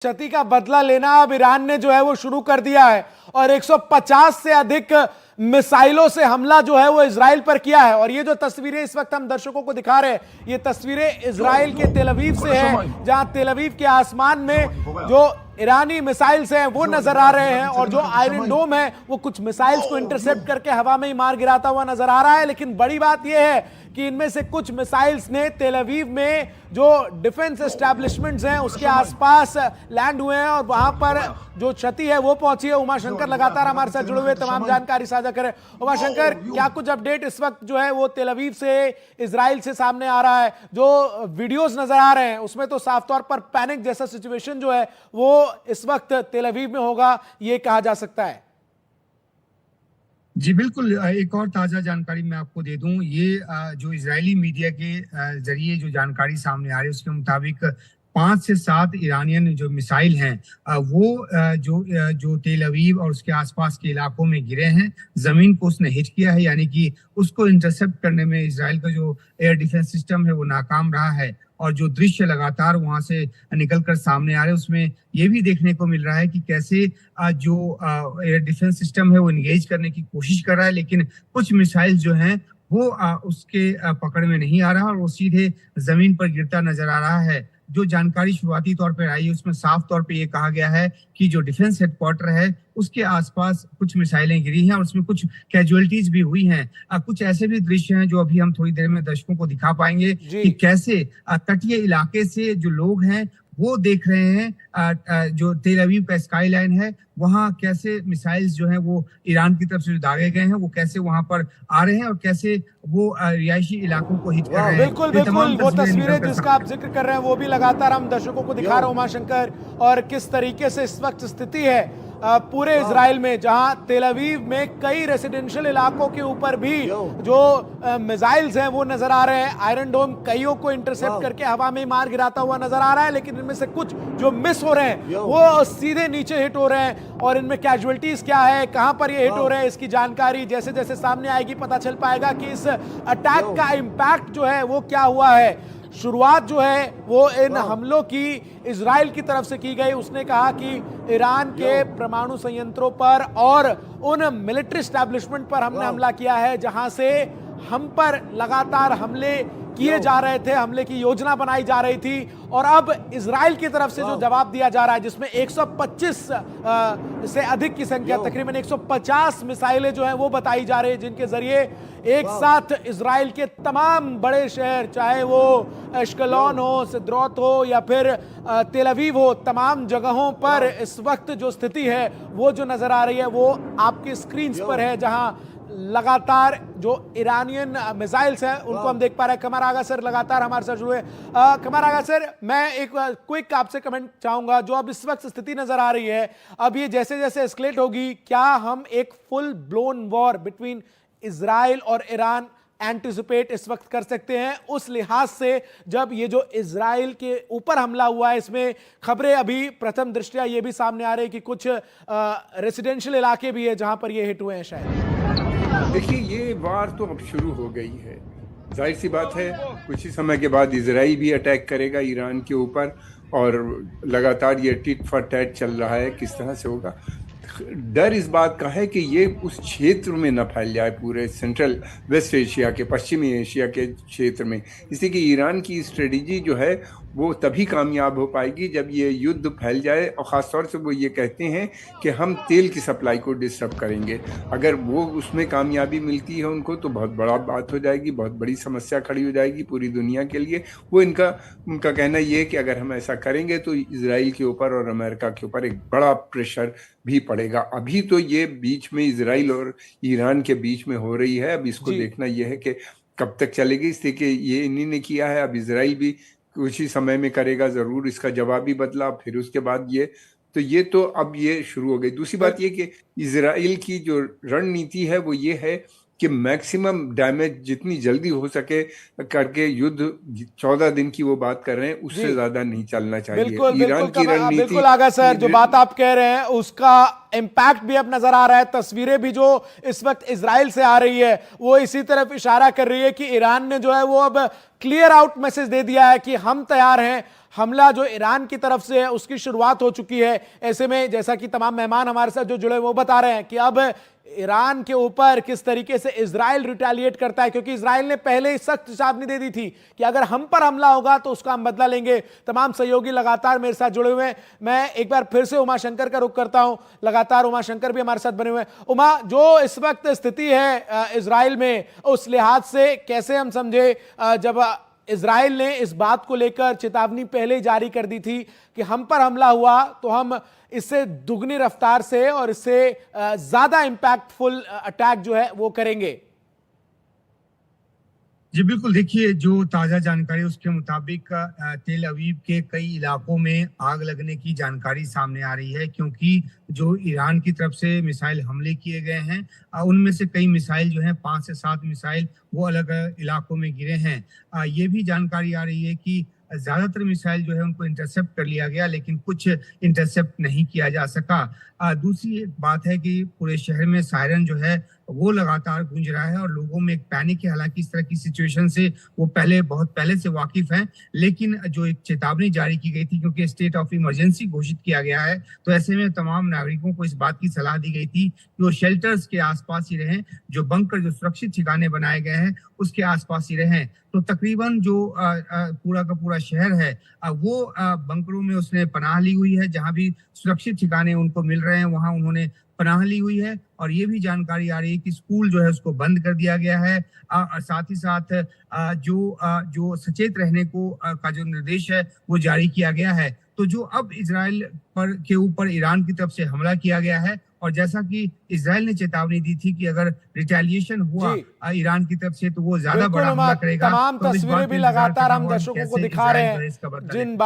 क्षति का बदला लेना अब ईरान ने जो है वो शुरू कर दिया है और 150 से अधिक मिसाइलों से हमला जो है वो इजराइल पर किया है। और ये जो तस्वीरें इस वक्त हम दर्शकों को दिखा रहे हैं, ये तस्वीरें इजराइल के तेल अवीव से हैं, जहां तेल अवीव के आसमान में जो ईरानी मिसाइल्स हैं वो नजर आ रहे हैं और जो आयरन डोम है वो कुछ मिसाइल्स को इंटरसेप्ट करके हवा में ही मार गिराता हुआ नजर आ रहा है। लेकिन बड़ी बात यह है कि इनमें से कुछ मिसाइल्स ने तेल अवीव में जो डिफेंस एस्टैब्लिशमेंट्स हैं उसके आसपास लैंड हुए हैं और वहां पर जो क्षति है वो पहुंची है। उमाशंकर लगातार हमारे साथ जुड़े हुए तमाम जानकारी साझा करें। उमाशंकर, क्या कुछ अपडेट इस वक्त जो है वो तेल अवीव से इजराइल से सामने आ रहा है? जो वीडियोस नजर आ रहे हैं उसमें तो साफ तौर पर पैनिक जैसा सिचुएशन जो है वो इस वक्त तेल अवीव में होगा, ये कहा जा सकता है। जी बिल्कुल, एक और ताज़ा जानकारी मैं आपको दे दूं। ये जो इजरायली मीडिया के जरिए जो जानकारी सामने आ रही है उसके मुताबिक 5 से 7 ईरानियन जो मिसाइल हैं वो जो तेल अवीव और उसके आसपास के इलाकों में गिरे हैं। जमीन को उसने हिट किया है, यानी कि उसको इंटरसेप्ट करने में इजराइल का जो एयर डिफेंस सिस्टम है वो नाकाम रहा है। और जो दृश्य लगातार वहां से निकलकर सामने आ रहे हैं उसमें ये भी देखने को मिल रहा है कि कैसे जो एयर डिफेंस सिस्टम है वो एंगेज करने की कोशिश कर रहा है, लेकिन कुछ मिसाइल जो हैं वो उसके पकड़ में नहीं आ रहा और वो सीधे जमीन पर गिरता नजर आ रहा है। जो जानकारी शुरुआती तौर पर आई है उसमें साफ तौर पे ये कहा गया है कि जो डिफेंस हेडक्वार्टर है उसके आसपास कुछ मिसाइलें गिरी हैं और उसमें कुछ कैजुअलिटीज भी हुई हैं। कुछ ऐसे भी दृश्य हैं जो अभी हम थोड़ी देर में दर्शकों को दिखा पाएंगे कि कैसे तटीय इलाके से जो लोग हैं वो देख रहे हैं जो तेल अवीव का स्काई लाइन है वहां कैसे मिसाइल्स जो हैं वो ईरान की तरफ से जो दागे गए हैं वो कैसे वहां पर आ रहे हैं और कैसे वो रिहायशी इलाकों को हिट कर रहे हैं। बिल्कुल बिल्कुल, वो तस्वीरें जिसका आप जिक्र कर रहे हैं वो भी लगातार हम दर्शकों को दिखा रहे हैं उमाशंकर, और किस तरीके से इस वक्त स्थिति है पूरे इजराइल में, जहां तेल अवीव में कई रेसिडेंशियल इलाकों के ऊपर भी जो मिसाइल्स हैं वो नजर आ रहे हैं। आयरन डोम कईयों को इंटरसेप्ट करके हवा में मार गिराता हुआ नजर आ रहा है, लेकिन इनमें से कुछ जो मिस हो रहे हैं वो सीधे नीचे हिट हो रहे हैं। और इनमें कैजुअलिटीज क्या है, कहां पर ये हिट हो रहे हैं, इसकी जानकारी जैसे जैसे सामने आएगी पता चल पाएगा कि इस अटैक का इंपैक्ट जो है वो क्या हुआ है। शुरुआत जो है वो इन हमलों की इजराइल की तरफ से की गई। उसने कहा कि ईरान के परमाणु संयंत्रों पर और उन मिलिट्री एस्टैब्लिशमेंट पर हमने हमला किया है जहां से हम पर लगातार हमले किए जा रहे थे, हमले की योजना बनाई जा रही थी। और अब इजराइल की तरफ से जो जवाब दिया जा रहा है जिसमें 125 से अधिक की संख्या, तकरीबन 150 मिसाइलें जो हैं वो बताई जा रही है, जिनके जरिए एक साथ इजराइल के तमाम बड़े शहर, चाहे वो एश्कलोन हो, सिद्रोत हो या फिर तेल अवीव हो, तमाम जगहों पर इस वक्त जो स्थिति है वो जो नजर आ रही है वो आपकी स्क्रीन पर है, जहां लगातार जो ईरानियन मिसाइल्स हैं उनको हम देख पा रहे हैं। कमर आगा सर लगातार हमारे साथ जुड़े। कमर आगा सर, मैं एक क्विक आपसे कमेंट चाहूंगा। जो अब इस वक्त स्थिति नजर आ रही है, अब ये जैसे जैसे एस्केलेट होगी, क्या हम एक full blown war between Israel और ईरान एंटिसिपेट इस वक्त कर सकते हैं, उस लिहाज से जब ये जो इजराइल के ऊपर हमला हुआ है इसमें खबरें अभी प्रथम दृष्टया ये भी सामने आ रही है कि कुछ रेसिडेंशियल इलाके भी है जहां पर ये हिट हुए हैं शायद? देखिए, ये वार तो अब शुरू हो गई है, जाहिर सी बात है। कुछ ही समय के बाद इजराइल भी अटैक करेगा ईरान के ऊपर और लगातार ये टिट फॉर टैट चल रहा है। किस तरह से होगा, डर इस बात का है कि ये उस क्षेत्र में न फैल जाए, पूरे सेंट्रल वेस्ट एशिया के, पश्चिमी एशिया के क्षेत्र में। इसलिए कि ईरान की स्ट्रेटजी जो है वो तभी कामयाब हो पाएगी जब ये युद्ध फैल जाए। और ख़ास तौर से वो ये कहते हैं कि हम तेल की सप्लाई को डिस्टर्ब करेंगे। अगर वो उसमें कामयाबी मिलती है उनको तो बहुत बड़ा बात हो जाएगी, बहुत बड़ी समस्या खड़ी हो जाएगी पूरी दुनिया के लिए। वो उनका कहना ये है कि अगर हम ऐसा करेंगे तो इजराइल के ऊपर और अमेरिका के ऊपर एक बड़ा प्रेशर भी पड़ेगा। अभी तो ये बीच में इजराइल और ईरान के बीच में हो रही है, अब इसको देखना यह है कि कब तक चलेगी। इसलिए कि ये इन्हीं ने किया है, अब इजराइल भी कुछ ही समय में करेगा जरूर इसका जवाबी बदला। फिर उसके बाद ये तो अब ये शुरू हो गई। दूसरी बात ये कि इजराइल की जो रणनीति है वो ये है कि मैक्सिमम डैमेज जितनी जल्दी हो सके करके युद्ध 14 दिन की वो बात कर रहे हैं, उससे ज्यादा नहीं चलना चाहिए। ईरान की रणनीति बिल्कुल आगा सर, जो बात आप कह रहे हैं उसका इंपैक्ट भी अब नजर आ रहा है। तस्वीरें भी जो इस वक्त इजराइल से आ रही है वो इसी तरफ इशारा कर रही है कि ईरान ने जो है वो अब क्लियर आउट मैसेज दे दिया है कि हम तैयार हैं, हमला जो ईरान की तरफ से है उसकी शुरुआत हो चुकी है। ऐसे में जैसा कि तमाम मेहमान हमारे साथ जो जुड़े वो बता रहे हैं कि अब ईरान के ऊपर किस तरीके से इजराइल रिटेलिएट करता है, क्योंकि इजराइल ने पहले ही सख्त चेतावनी दे दी थी कि अगर हम पर हमला होगा तो उसका हम बदला लेंगे। तमाम सहयोगी लगातार मेरे साथ जुड़े हुए हैं। मैं एक बार फिर से उमा शंकर का रुख करता हूं, लगातार उमा शंकर भी हमारे साथ बने हुए हैं। उमा, जो इस वक्त स्थिति है इजराइल में, उस लिहाज से कैसे हम समझे जब इजराइल ने इस बात को लेकर चेतावनी पहले ही जारी कर दी थी कि हम पर हमला हुआ तो हम इससे दुगनी रफ्तार से और इससे ज्यादा इंपैक्टफुल अटैक जो है वो करेंगे? जी बिल्कुल, देखिए जो ताज़ा जानकारी उसके मुताबिक तेल अवीव के कई इलाकों में आग लगने की जानकारी सामने आ रही है, क्योंकि जो ईरान की तरफ से मिसाइल हमले किए गए हैं उनमें से कई मिसाइल जो हैं 5 से 7 मिसाइल वो अलग अलग इलाकों में गिरे हैं। ये भी जानकारी आ रही है कि ज्यादातर मिसाइल जो है उनको इंटरसेप्ट कर लिया गया, लेकिन कुछ इंटरसेप्ट नहीं किया जा सका। दूसरी एक बात है कि पूरे शहर में सायरन जो है वो लगातार गूंज रहा है और लोगों में एक पैनिक है। हालांकि इस तरह की सिचुएशन से वो बहुत पहले से वाकिफ हैं, लेकिन जो एक चेतावनी जारी की गई थी, क्योंकि स्टेट ऑफ इमरजेंसी घोषित किया गया है, तो ऐसे में तमाम नागरिकों को इस बात की सलाह दी गई थी कि वो शेल्टर्स के आसपास ही रहें, जो बंकर, जो सुरक्षित ठिकाने बनाए गए हैं उसके आसपास ही रहें। तो तकरीबन जो पूरा का पूरा शहर है वो बंकरों में उसने पनाह ली हुई है। जहां भी सुरक्षित ठिकाने उनको मिल रहे हैं वहां उन्होंने पनाह ली हुई है। और ये भी जानकारी आ रही है कि स्कूल जो है उसको बंद कर दिया गया है। साथ ही साथ जो सचेत रहने को का जो निर्देश है वो जारी किया गया है। तो जो अब इजराइल के ऊपर ईरान की तरफ से हमला किया गया है, और जैसा कि इजराइल ने चेतावनी दी थी कि अगर रिटेलिएशन हुआ ईरान की तरफ से तो वो ज्यादा बड़ा हमला करेगा। तमाम तो इस तस्वीरें बात भी का इंतजार लगातार करना हम होगा दर्शकों को कैसे दिखा रहे इजराइल जो है हैं इसका बदला जिन लेगा।